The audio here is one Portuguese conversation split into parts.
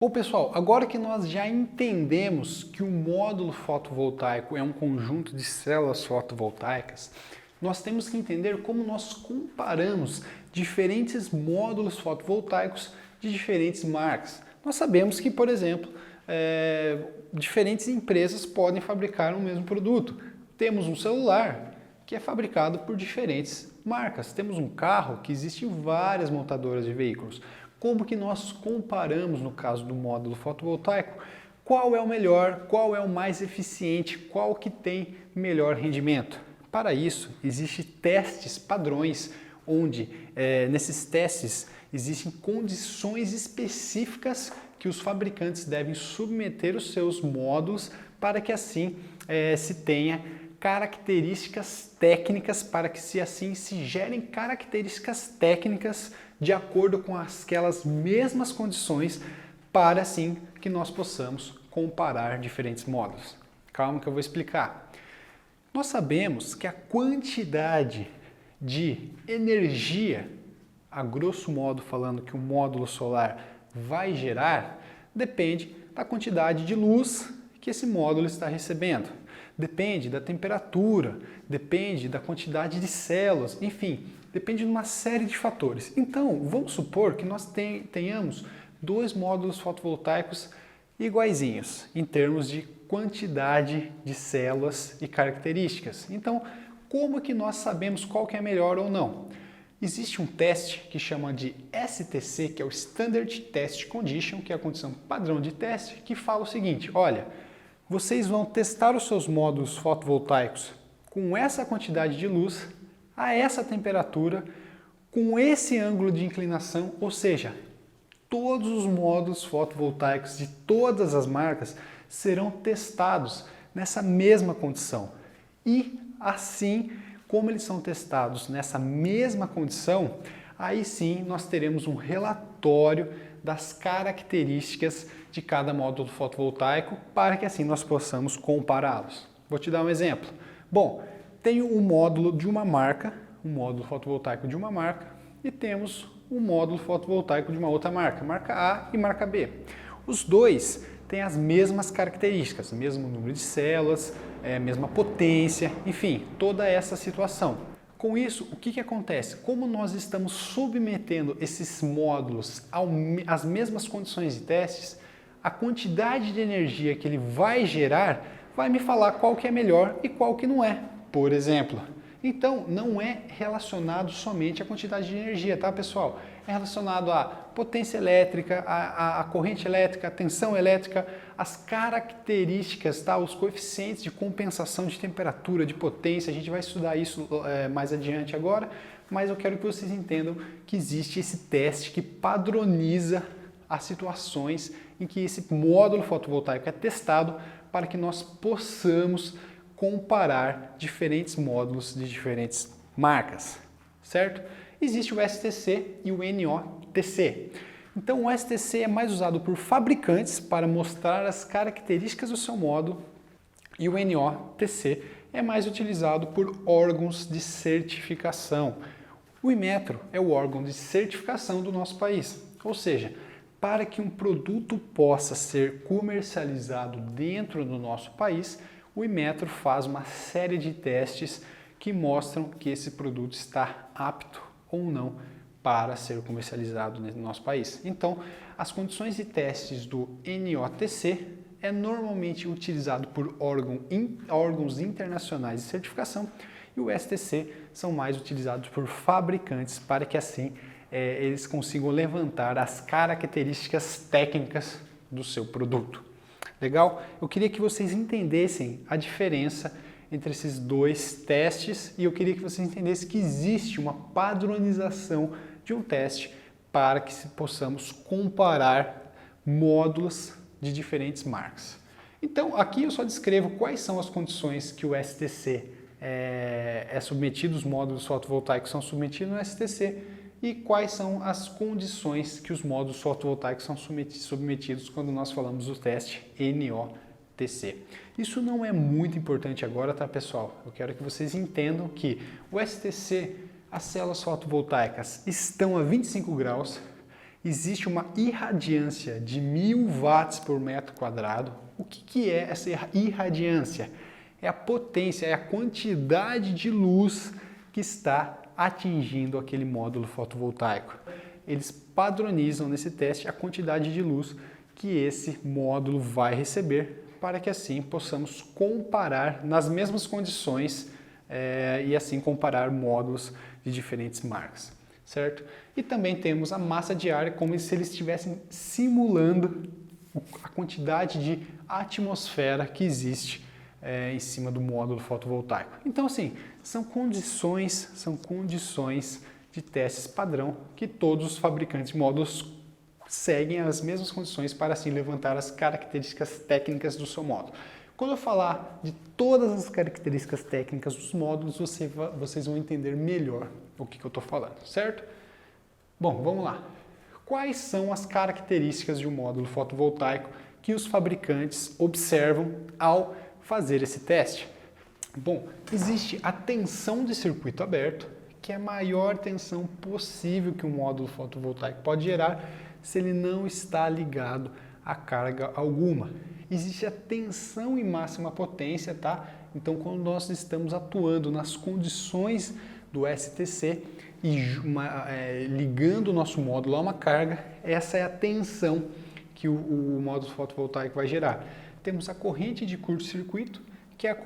Bom, pessoal, agora que nós já entendemos que o módulo fotovoltaico é um conjunto de células fotovoltaicas, nós temos que entender como nós comparamos diferentes módulos fotovoltaicos de diferentes marcas. Nós sabemos que, por exemplo, diferentes empresas podem fabricar o mesmo produto. Temos um celular que é fabricado por diferentes marcas. Temos um carro que existe em várias montadoras de veículos. Como que nós comparamos, no caso do módulo fotovoltaico, qual é o melhor, qual é o mais eficiente, qual que tem melhor rendimento? Para isso, existem testes padrões, onde nesses testes existem condições específicas que os fabricantes devem submeter os seus módulos para que assim se tenha características técnicas, para que se gerem características técnicas de acordo com aquelas mesmas condições, para assim que nós possamos comparar diferentes módulos. Calma que eu vou explicar. Nós sabemos que a quantidade de energia, a grosso modo falando, que o módulo solar vai gerar, depende da quantidade de luz que esse módulo está recebendo. Depende da temperatura, depende da quantidade de células, enfim, depende de uma série de fatores. Então, vamos supor que nós tenhamos dois módulos fotovoltaicos iguaizinhos em termos de quantidade de células e características. Então, como que nós sabemos qual que é melhor ou não? Existe um teste que chama de STC, que é o Standard Test Condition, que é a condição padrão de teste, que fala o seguinte: olha, vocês vão testar os seus módulos fotovoltaicos com essa quantidade de luz, a essa temperatura, com esse ângulo de inclinação, ou seja, todos os módulos fotovoltaicos de todas as marcas serão testados nessa mesma condição. E assim como eles são testados nessa mesma condição, aí sim nós teremos um relatório das características de cada módulo fotovoltaico para que assim nós possamos compará-los. Vou te dar um exemplo. Bom, tenho um módulo de uma marca, um módulo fotovoltaico de uma marca, e temos um módulo fotovoltaico de uma outra marca, marca A e marca B. Os dois têm as mesmas características, mesmo número de células, mesma potência, enfim, toda essa situação. Com isso, o que acontece? Como nós estamos submetendo esses módulos às mesmas condições de testes, a quantidade de energia que ele vai gerar vai me falar qual que é melhor e qual que não é, por exemplo. Então, não é relacionado somente à quantidade de energia, tá, pessoal? É relacionado à potência elétrica, à corrente elétrica, à tensão elétrica, as características, tá? Os coeficientes de compensação de temperatura, de potência. A gente vai estudar isso mais adiante agora, mas eu quero que vocês entendam que existe esse teste que padroniza as situações em que esse módulo fotovoltaico é testado para que nós possamos comparar diferentes módulos de diferentes marcas, certo? Existe o STC e o NOTC. Então o STC é mais usado por fabricantes para mostrar as características do seu módulo e o NOTC é mais utilizado por órgãos de certificação. O Inmetro é o órgão de certificação do nosso país, ou seja, para que um produto possa ser comercializado dentro do nosso país, o Inmetro faz uma série de testes que mostram que esse produto está apto ou não para ser comercializado no nosso país. Então, as condições de testes do NOTC é normalmente utilizado por órgãos internacionais de certificação e o STC são mais utilizados por fabricantes para que assim eles consigam levantar as características técnicas do seu produto. Legal? Eu queria que vocês entendessem a diferença entre esses dois testes e eu queria que vocês entendessem que existe uma padronização de um teste para que possamos comparar módulos de diferentes marcas. Então, aqui eu só descrevo quais são as condições que o STC é submetido, os módulos fotovoltaicos são submetidos no STC e quais são as condições que os módulos fotovoltaicos são submetidos quando nós falamos do teste NOTC. Isso não é muito importante agora, tá, pessoal? Eu quero que vocês entendam que o STC, as células fotovoltaicas estão a 25 graus existe uma irradiância de 1000 watts por metro quadrado. O que é essa irradiância? É a potência, é a quantidade de luz que está atingindo aquele módulo fotovoltaico. Eles padronizam nesse teste a quantidade de luz que esse módulo vai receber, para que assim possamos comparar nas mesmas condições e assim comparar módulos de diferentes marcas, certo? E também temos a massa de ar, como se eles estivessem simulando a quantidade de atmosfera que existe em cima do módulo fotovoltaico. Então, assim, são condições de testes padrão que todos os fabricantes de módulos seguem as mesmas condições para assim levantar as características técnicas do seu módulo. Quando eu falar de todas as características técnicas dos módulos, vocês vão entender melhor o que eu estou falando, certo? Bom, vamos lá. Quais são as características de um módulo fotovoltaico que os fabricantes observam ao fazer esse teste? Bom, existe a tensão de circuito aberto, que é a maior tensão possível que um módulo fotovoltaico pode gerar se ele não está ligado a carga alguma. Existe a tensão em máxima potência, tá? Então, quando nós estamos atuando nas condições do STC e ligando o nosso módulo a uma carga, essa é a tensão que o módulo fotovoltaico vai gerar. Temos a corrente de curto-circuito, que é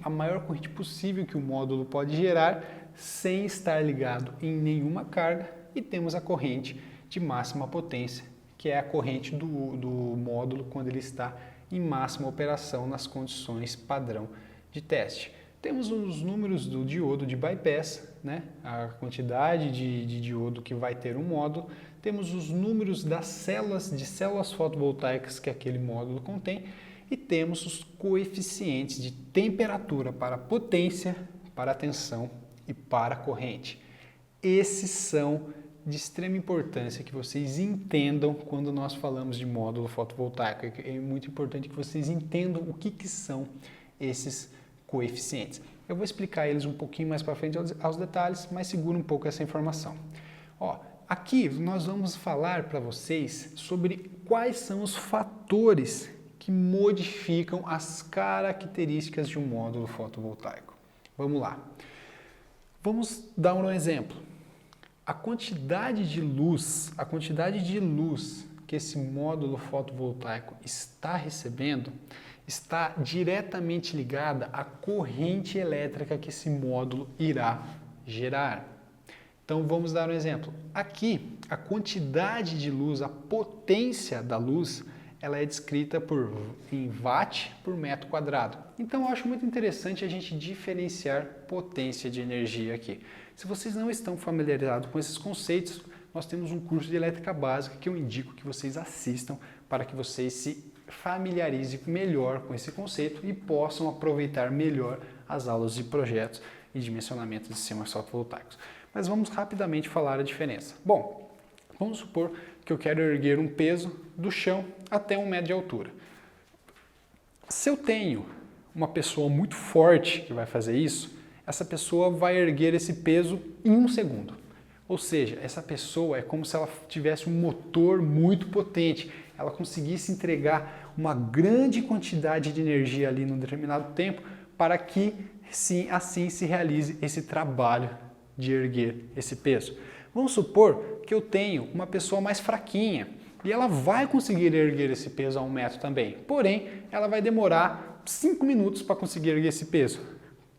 a maior corrente possível que o módulo pode gerar sem estar ligado em nenhuma carga, e temos a corrente de máxima potência, que é a corrente do módulo quando ele está em máxima operação nas condições padrão de teste. Temos os números do diodo de bypass, né? A quantidade de diodo que vai ter um módulo. Temos os números das células fotovoltaicas que aquele módulo contém, e temos os coeficientes de temperatura para potência, para tensão e para corrente. Esses são de extrema importância que vocês entendam quando nós falamos de módulo fotovoltaico. É muito importante que vocês entendam o que são esses coeficientes. Eu vou explicar eles um pouquinho mais para frente aos detalhes, mas segura um pouco essa informação. Aqui nós vamos falar para vocês sobre quais são os fatores que modificam as características de um módulo fotovoltaico. Vamos lá. Vamos dar um exemplo. A quantidade de luz que esse módulo fotovoltaico está recebendo está diretamente ligada à corrente elétrica que esse módulo irá gerar. Então vamos dar um exemplo. Aqui, a quantidade de luz, a potência da luz, ela é descrita em watt por metro quadrado. Então eu acho muito interessante a gente diferenciar potência de energia aqui. Se vocês não estão familiarizados com esses conceitos, nós temos um curso de elétrica básica que eu indico que vocês assistam para que vocês se familiarizem melhor com esse conceito e possam aproveitar melhor as aulas de projetos e dimensionamento de sistemas fotovoltaicos. Mas vamos rapidamente falar a diferença. Bom, vamos supor que eu quero erguer um peso do chão até 1 metro de altura. Se eu tenho uma pessoa muito forte que vai fazer isso, essa pessoa vai erguer esse peso em 1 segundo. Ou seja, essa pessoa é como se ela tivesse um motor muito potente, ela conseguisse entregar uma grande quantidade de energia ali num determinado tempo para que assim se realize esse trabalho de erguer esse peso. Vamos supor que eu tenho uma pessoa mais fraquinha e ela vai conseguir erguer esse peso a 1 metro também, porém ela vai demorar 5 minutos para conseguir erguer esse peso.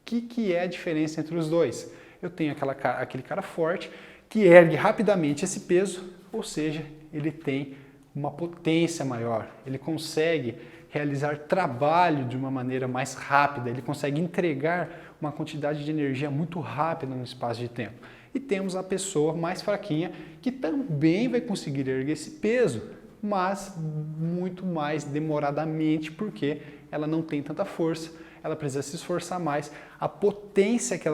O que é a diferença entre os dois? Eu tenho aquele cara forte que ergue rapidamente esse peso, ou seja, ele tem uma potência maior, ele consegue realizar trabalho de uma maneira mais rápida, ele consegue entregar uma quantidade de energia muito rápida no espaço de tempo. E temos a pessoa mais fraquinha que também vai conseguir erguer esse peso, mas muito mais demoradamente, porque ela não tem tanta força, ela precisa se esforçar mais, a potência que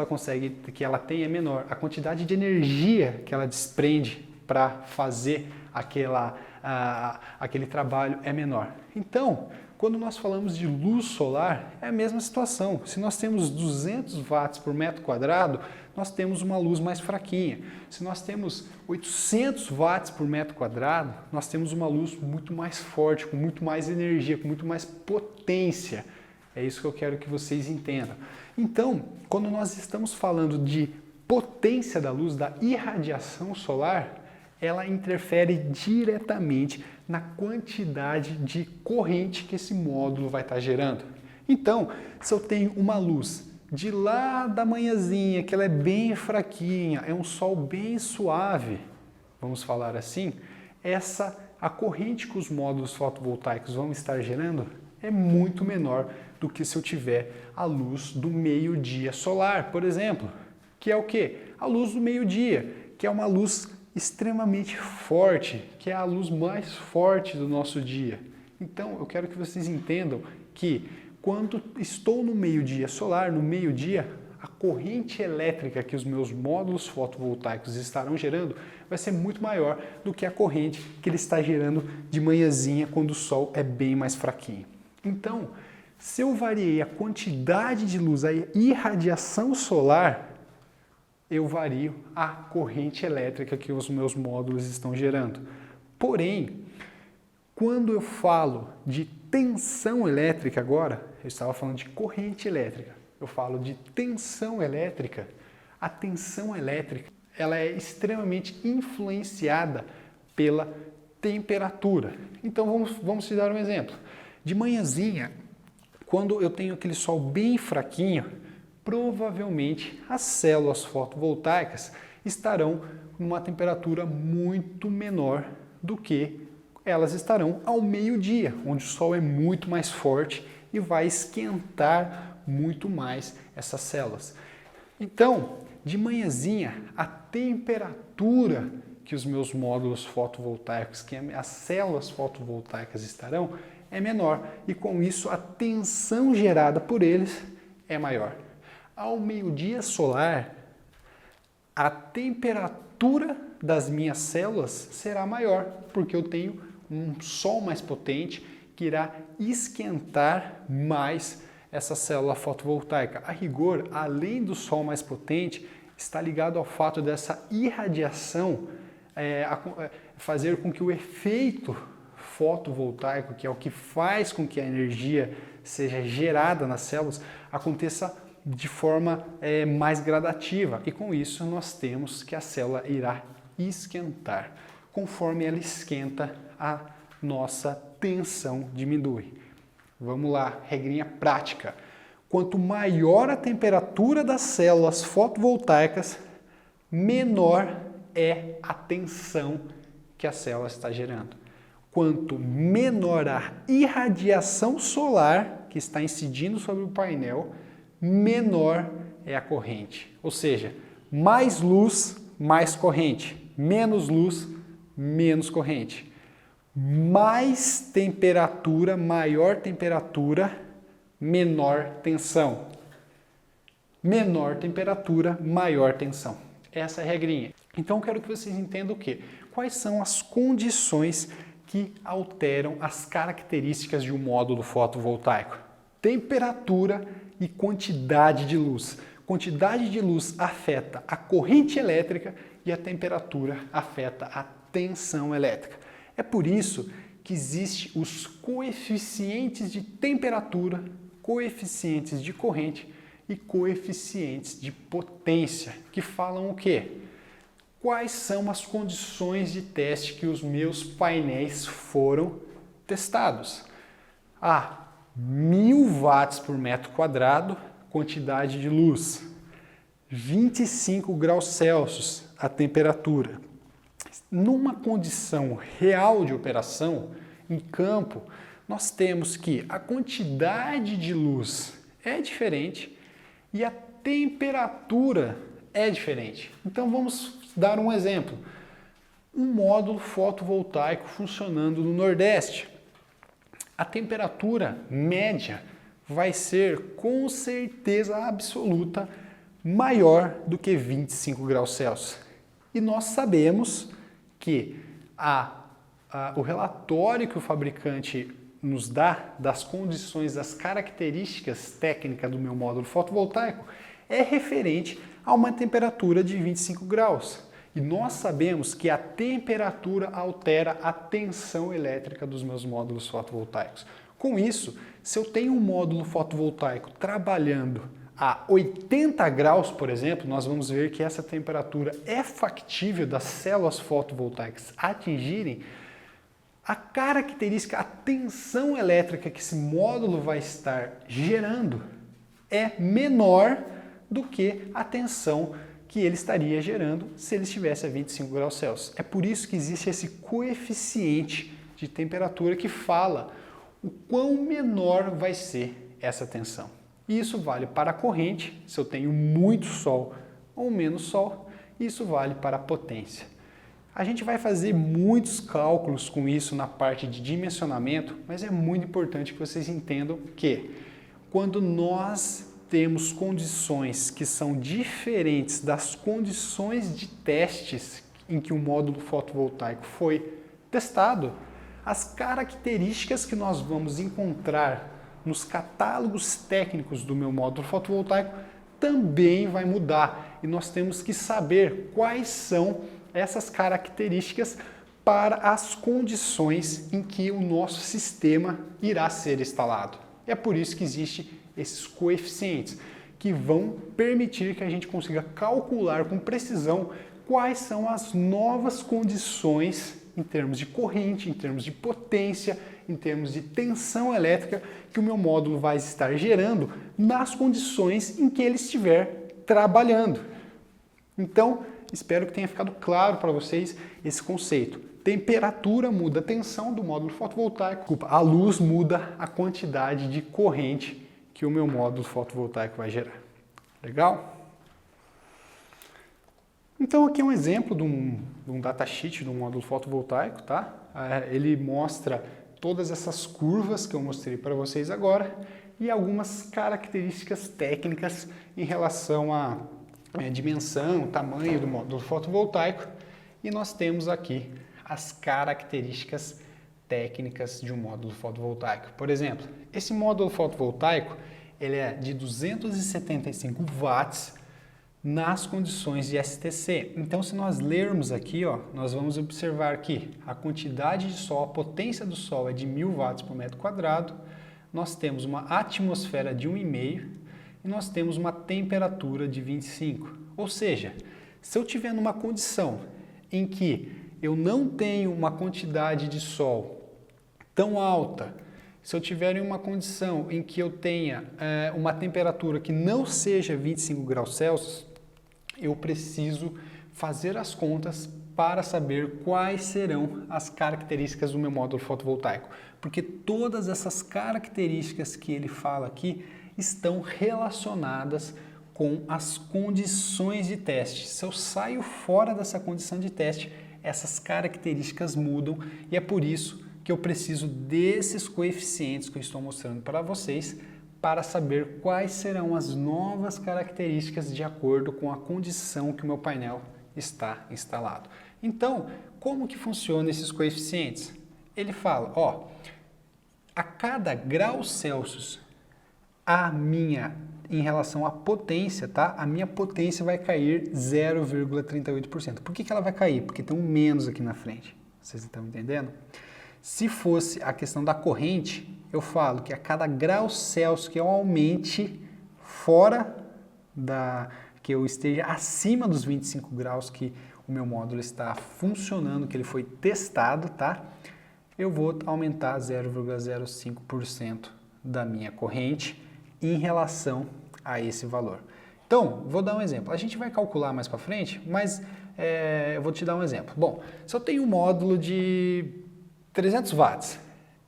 ela tem é menor, a quantidade de energia que ela desprende para fazer aquele trabalho é menor. Então, quando nós falamos de luz solar, é a mesma situação. Se nós temos 200 watts por metro quadrado, nós temos uma luz mais fraquinha. Se nós temos 800 watts por metro quadrado, nós temos uma luz muito mais forte, com muito mais energia, com muito mais potência. É isso que eu quero que vocês entendam. Então, quando nós estamos falando de potência da luz, da irradiação solar, ela interfere diretamente na quantidade de corrente que esse módulo vai estar gerando. Então, se eu tenho uma luz de lá da manhãzinha, que ela é bem fraquinha, é um sol bem suave, vamos falar assim, a corrente que os módulos fotovoltaicos vão estar gerando é muito menor do que se eu tiver a luz do meio-dia solar, por exemplo, que é o quê? A luz do meio-dia, que é uma luz extremamente forte, que é a luz mais forte do nosso dia. Então, eu quero que vocês entendam que quando estou no meio-dia solar, no meio-dia, a corrente elétrica que os meus módulos fotovoltaicos estarão gerando vai ser muito maior do que a corrente que ele está gerando de manhãzinha quando o sol é bem mais fraquinho. Então, se eu variei a quantidade de luz, a irradiação solar, eu vario a corrente elétrica que os meus módulos estão gerando. Porém, quando eu falo de tensão elétrica agora, eu estava falando de corrente elétrica, eu falo de tensão elétrica, a tensão elétrica ela é extremamente influenciada pela temperatura. Então vamos te dar um exemplo. De manhãzinha, quando eu tenho aquele sol bem fraquinho, provavelmente as células fotovoltaicas estarão numa temperatura muito menor do que elas estarão ao meio-dia, onde o sol é muito mais forte e vai esquentar muito mais essas células. Então, de manhãzinha, a temperatura que os meus módulos fotovoltaicos, que as células fotovoltaicas estarão, é menor e com isso a tensão gerada por eles é maior. Ao meio-dia solar, a temperatura das minhas células será maior, porque eu tenho um sol mais potente que irá esquentar mais essa célula fotovoltaica. A rigor, além do sol mais potente, está ligado ao fato dessa irradiação fazer com que o efeito fotovoltaico, que é o que faz com que a energia seja gerada nas células, aconteça de forma mais gradativa. E com isso nós temos que a célula irá esquentar. Conforme ela esquenta, a nossa tensão diminui. Vamos lá, regrinha prática. Quanto maior a temperatura das células fotovoltaicas, menor é a tensão que a célula está gerando. Quanto menor a irradiação solar que está incidindo sobre o painel, menor é a corrente. Ou seja, mais luz, mais corrente. Menos luz, menos corrente. Mais temperatura, maior temperatura, menor tensão. Menor temperatura, maior tensão. Essa é a regrinha. Então eu quero que vocês entendam o quê? Quais são as condições que alteram as características de um módulo fotovoltaico? Temperatura e quantidade de luz. Quantidade de luz afeta a corrente elétrica e a temperatura afeta a tensão elétrica. É por isso que existem os coeficientes de temperatura, coeficientes de corrente e coeficientes de potência, que falam o quê? Quais são as condições de teste que os meus painéis foram testados? 1000 watts por metro quadrado, quantidade de luz. 25 graus Celsius a temperatura. Numa condição real de operação, em campo, nós temos que a quantidade de luz é diferente e a temperatura é diferente. Então vamos dar um exemplo. Um módulo fotovoltaico funcionando no Nordeste. A temperatura média vai ser com certeza absoluta maior do que 25 graus Celsius. E nós sabemos que o relatório que o fabricante nos dá das condições, das características técnicas do meu módulo fotovoltaico é referente a uma temperatura de 25 graus. E nós sabemos que a temperatura altera a tensão elétrica dos meus módulos fotovoltaicos. Com isso, se eu tenho um módulo fotovoltaico trabalhando a 80 graus, por exemplo, nós vamos ver que essa temperatura é factível das células fotovoltaicas atingirem. A característica, a tensão elétrica que esse módulo vai estar gerando é menor do que a tensão que ele estaria gerando se ele estivesse a 25 graus Celsius. É por isso que existe esse coeficiente de temperatura que fala o quão menor vai ser essa tensão. E isso vale para a corrente, se eu tenho muito sol ou menos sol, e isso vale para a potência. A gente vai fazer muitos cálculos com isso na parte de dimensionamento, mas é muito importante que vocês entendam que quando nós temos condições que são diferentes das condições de testes em que o módulo fotovoltaico foi testado, as características que nós vamos encontrar nos catálogos técnicos do meu módulo fotovoltaico também vai mudar e nós temos que saber quais são essas características para as condições em que o nosso sistema irá ser instalado. É por isso que existem esses coeficientes que vão permitir que a gente consiga calcular com precisão quais são as novas condições em termos de corrente, em termos de potência, em termos de tensão elétrica que o meu módulo vai estar gerando nas condições em que ele estiver trabalhando. Então, espero que tenha ficado claro para vocês esse conceito. Temperatura muda a tensão do módulo fotovoltaico, a luz muda a quantidade de corrente que o meu módulo fotovoltaico vai gerar. Legal? Então aqui é um exemplo de um datasheet de um módulo fotovoltaico, tá? Ele mostra todas essas curvas que eu mostrei para vocês agora e algumas características técnicas em relação à dimensão, tamanho do módulo fotovoltaico. E nós temos aqui as características técnicas de um módulo fotovoltaico. Por exemplo, esse módulo fotovoltaico ele é de 275 watts nas condições de STC. Então, se nós lermos aqui, ó, nós vamos observar que a quantidade de sol, a potência do sol é de 1000 watts por metro quadrado, nós temos uma atmosfera de 1,5 e nós temos uma temperatura de 25. Ou seja, se eu tiver numa condição em que eu não tenho uma quantidade de sol tão alta, se eu tiver em uma condição em que eu tenha uma temperatura que não seja 25 graus Celsius, eu preciso fazer as contas para saber quais serão as características do meu módulo fotovoltaico. Porque todas essas características que ele fala aqui estão relacionadas com as condições de teste. Se eu saio fora dessa condição de teste, essas características mudam e é por isso que eu preciso desses coeficientes que eu estou mostrando para vocês para saber quais serão as novas características de acordo com a condição que o meu painel está instalado. Então, como que funciona esses coeficientes? Ele fala, ó, a cada grau Celsius, em relação à potência, tá? A minha potência vai cair 0,38%. Por que ela vai cair? Porque tem um menos aqui na frente. Vocês estão entendendo? Se fosse a questão da corrente, eu falo que a cada grau Celsius que eu aumente que eu esteja acima dos 25 graus que o meu módulo está funcionando, que ele foi testado, tá? Eu vou aumentar 0,05% da minha corrente em relação a esse valor. Então, vou dar um exemplo. A gente vai calcular mais para frente, mas eu vou te dar um exemplo. Bom, se eu tenho um módulo de 300 watts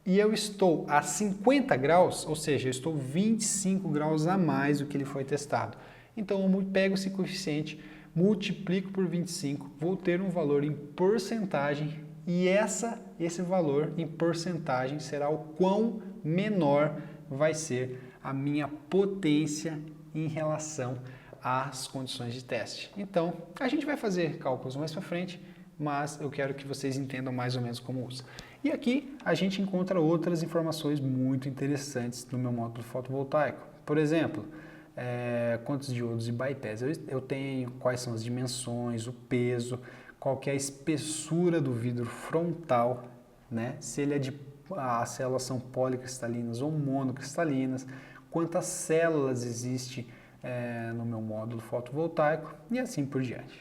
e eu estou a 50 graus, ou seja, eu estou 25 graus a mais do que ele foi testado. Então eu pego esse coeficiente, multiplico por 25, vou ter um valor em porcentagem e esse valor em porcentagem será o quão menor vai ser a minha potência em relação às condições de teste. Então, a gente vai fazer cálculos mais para frente, mas eu quero que vocês entendam mais ou menos como usa. E aqui a gente encontra outras informações muito interessantes no meu módulo fotovoltaico. Por exemplo, quantos diodos e bypass eu tenho, quais são as dimensões, o peso, qual que é a espessura do vidro frontal, né? Se ele as células são policristalinas ou monocristalinas, quantas células existem no meu módulo fotovoltaico e assim por diante.